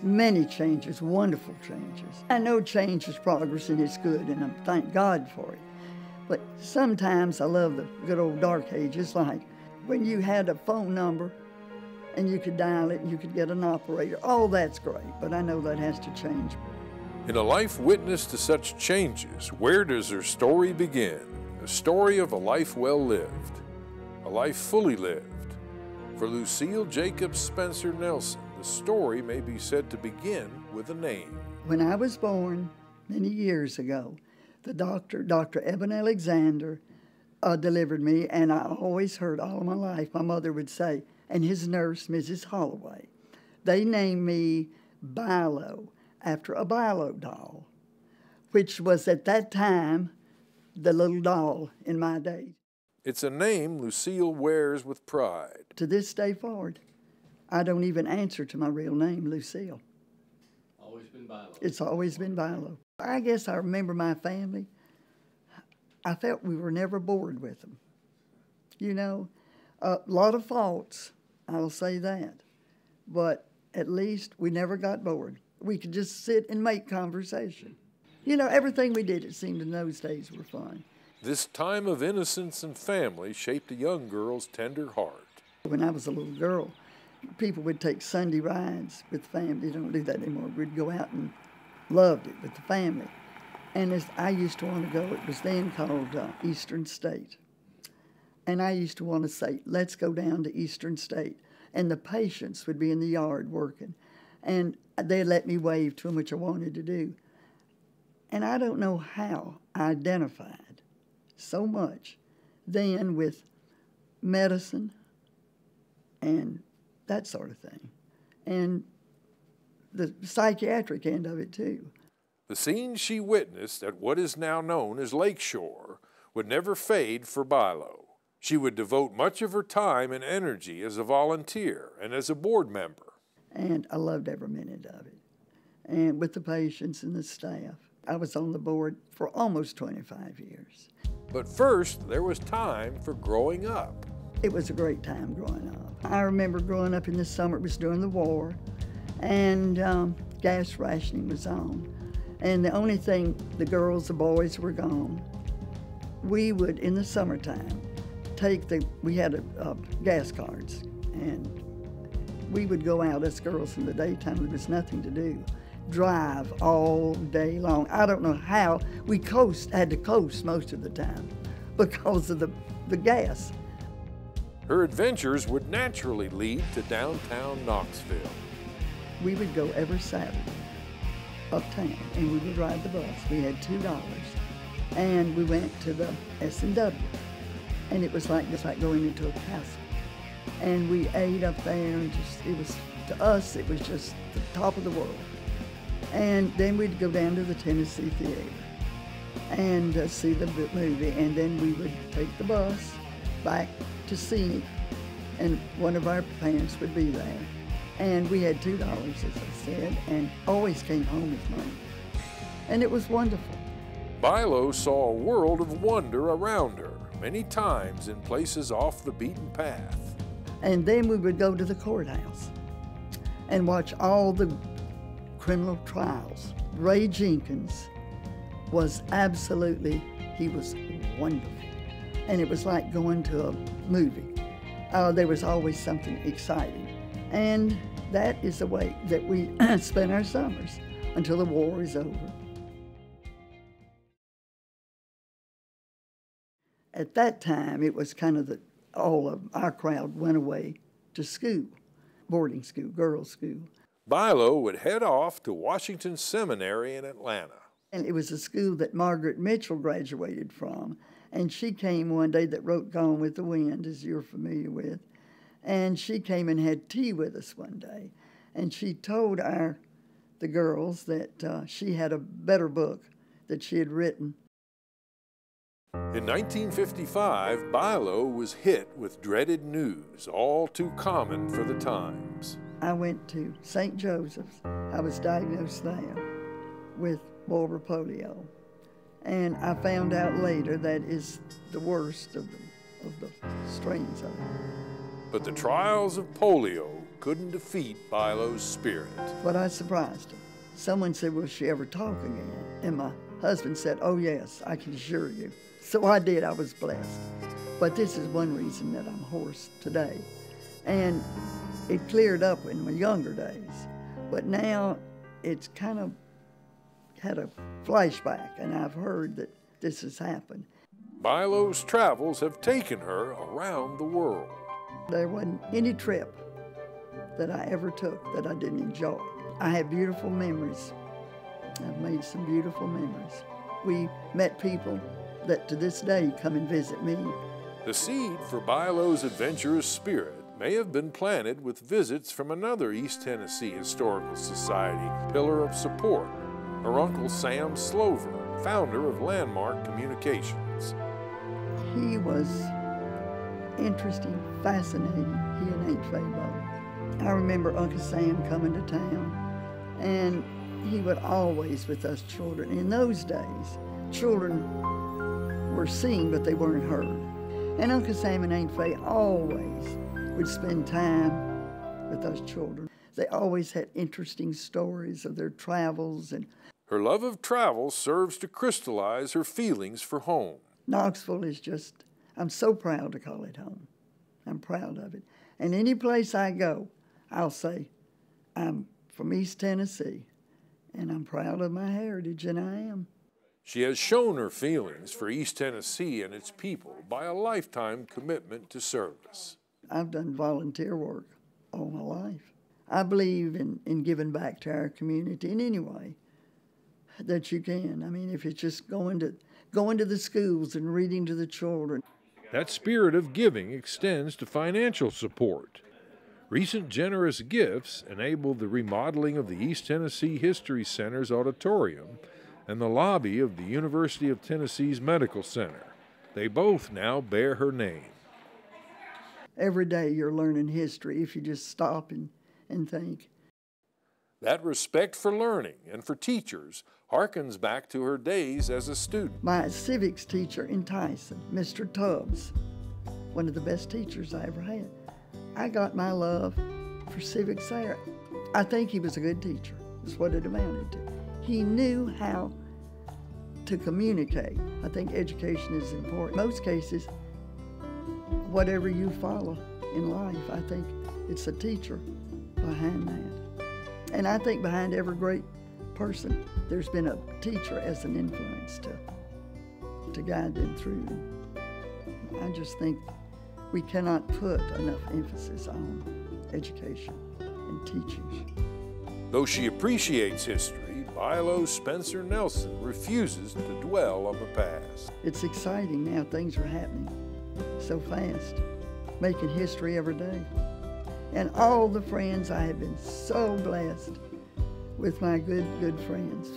Many changes, wonderful changes. I know change is progress and it's good, and I thank God for it. But sometimes I love the good old dark ages, like when you had a phone number and you could dial it and you could get an operator. Oh, that's great, but I know that has to change. In a life witness to such changes, where does her story begin? A story of a life well lived, a life fully lived. For Lucille Jacobs Spencer Nelson, the story may be said to begin with a name. When I was born many years ago, the doctor, Dr. Eben Alexander, delivered me, and I always heard all of my life, my mother would say, and his nurse, Mrs. Holloway, they named me Bilo, after a Bilo doll, which was at that time the little doll in my day. It's a name Lucille wears with pride. To this day forward, I don't even answer to my real name, Lucille. Always been Bilo. It's always been Bilo. I guess I remember my family. I felt we were never bored with them. You know, a lot of faults, I'll say that. But at least we never got bored. We could just sit and make conversation. You know, everything we did, it seemed in those days, were fun. This time of innocence and family shaped a young girl's tender heart. When I was a little girl, people would take Sunday rides with family. They don't do that anymore. We'd go out and loved it with the family. And as I used to want to go, it was then called Eastern State. And I used to want to say, let's go down to Eastern State. And the patients would be in the yard working. And they'd let me wave to them, which I wanted to do. And I don't know how I identified so much then with medicine and that sort of thing. And the psychiatric end of it, too. The scenes she witnessed at what is now known as Lakeshore would never fade for Bilo. She would devote much of her time and energy as a volunteer and as a board member. And I loved every minute of it. And with the patients and the staff. I was on the board for almost 25 years. But first, there was time for growing up. It was a great time growing up. I remember growing up in the summer, it was during the war, and gas rationing was on. And the only thing, the girls, the boys were gone. We would, in the summertime, we had gas cards, and we would go out as girls in the daytime. There was nothing to do. Drive all day long. I don't know how. We had to coast most of the time because of the gas. Her adventures would naturally lead to downtown Knoxville. We would go every Saturday uptown, and we would ride the bus. We had $2, and we went to the S&W, and it was just like going into a castle. And we ate up there, and to us, it was just the top of the world. And then we'd go down to the Tennessee Theater and see the movie, and then we would take the bus back to Scenic, and one of our parents would be there. And we had $2, as I said, and always came home with money. And it was wonderful. Bilo saw a world of wonder around her, many times in places off the beaten path. And then we would go to the courthouse and watch all the criminal trials. Ray Jenkins was he was wonderful. And it was like going to a movie. There was always something exciting. And that is the way that we spent our summers until the war is over. At that time, it was kind of all of our crowd went away to school, boarding school, girls' school. Bilo would head off to Washington Seminary in Atlanta. And it was a school that Margaret Mitchell graduated from. And she came one day that wrote Gone with the Wind, as you're familiar with. And she came and had tea with us one day. And she told the girls that she had a better book that she had written. In 1955, Bilo was hit with dreaded news, all too common for the times. I went to St. Joseph's. I was diagnosed there with border polio. And I found out later that is the worst of the strains of it. But the trials of polio couldn't defeat Bilo's spirit. But I surprised him. Someone said, will she ever talk again? And my husband said, oh yes, I can assure you. So I did, I was blessed. But this is one reason that I'm hoarse today. And it cleared up in my younger days. But now it's kind of had a flashback, and I've heard that this has happened. Bilo's travels have taken her around the world. There wasn't any trip that I ever took that I didn't enjoy. I have beautiful memories. I've made some beautiful memories. We met people that to this day come and visit me. The seed for Bilo's adventurous spirit may have been planted with visits from another East Tennessee Historical Society pillar of support, her Uncle Sam Slover, founder of Landmark Communications. He was interesting, fascinating, he and Aunt Faye both. I remember Uncle Sam coming to town, and he would always with us children. In those days, children were seen, but they weren't heard. And Uncle Sam and Aunt Faye always would spend time with us children. They always had interesting stories of their travels. And her love of travel serves to crystallize her feelings for home. Knoxville is just, I'm so proud to call it home. I'm proud of it. And any place I go, I'll say, I'm from East Tennessee, and I'm proud of my heritage, and I am. She has shown her feelings for East Tennessee and its people by a lifetime commitment to service. I've done volunteer work all my life. I believe in giving back to our community in any way that you can. I mean, if it's just going to the schools and reading to the children. That spirit of giving extends to financial support. Recent generous gifts enabled the remodeling of the East Tennessee History Center's auditorium and the lobby of the University of Tennessee's Medical Center. They both now bear her name. Every day you're learning history if you just stop and think. That respect for learning and for teachers harkens back to her days as a student. My civics teacher in Tyson, Mr. Tubbs, one of the best teachers I ever had. I got my love for civics there. I think he was a good teacher, is what it amounted to. He knew how to communicate. I think education is important. In most cases, whatever you follow in life, I think it's a teacher behind that. And I think behind every great person, there's been a teacher as an influence to guide them through. I just think we cannot put enough emphasis on education and teachers. Though she appreciates history, Bilo Spencer Nelson refuses to dwell on the past. It's exciting now. Things are happening so fast, making history every day. And all the friends, I have been so blessed with my good friends.